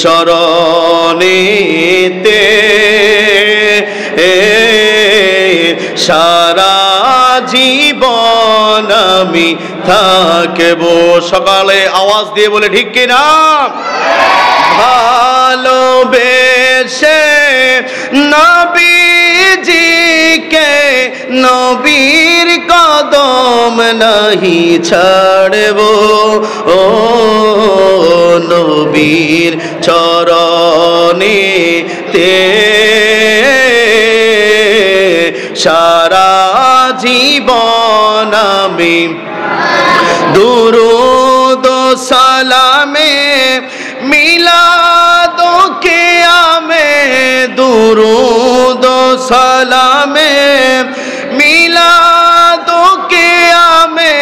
চরণেতে সারা জীবন আমি থাকব। সকালে আওয়াজ দিয়ে বলে ঠিক কিনা? ভালোবেসে নবীজিকে নবীর কদম নাহি ছাড়ব, ও নবীর চরণেতে সারা জীবন আমি দুরূদ সালামে মিলাদ কিয়ামে, দুরূদ সালামে মিলাদ কিয়ামে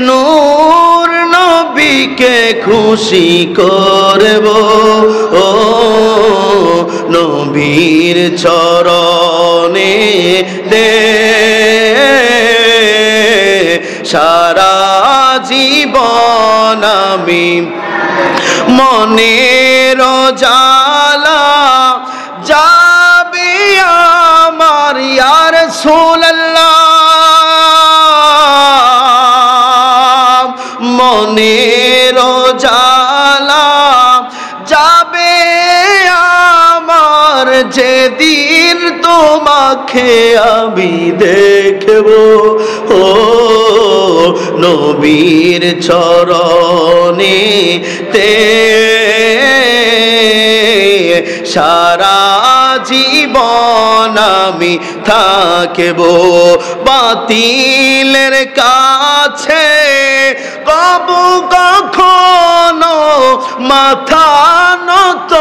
নূর নবীকে খুশি করব, ও নবীর চরণেতে সারা জীবন আমি মনের জালা যাবে আমার ইয়া রাসূলুল্লাহ, মনের জালা যাবে আমার যেদিন তোমাকে আমি দেখব, ও নবীর চরণেতে সারা জীবন আমি থাকব। বাতিলের কাছে কবু কখনো মাথা নত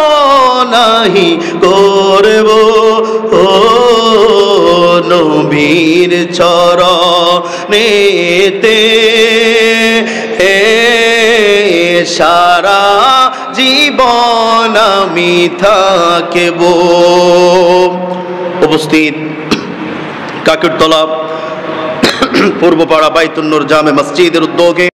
নাহি করব, ও নবীর চরণেতে সারা জীবন আমি থাকব। উপস্থিত কাকিরতলা পূর্বপাড়া বাইতুন নূর জামে মসজিদের উদ্যোগে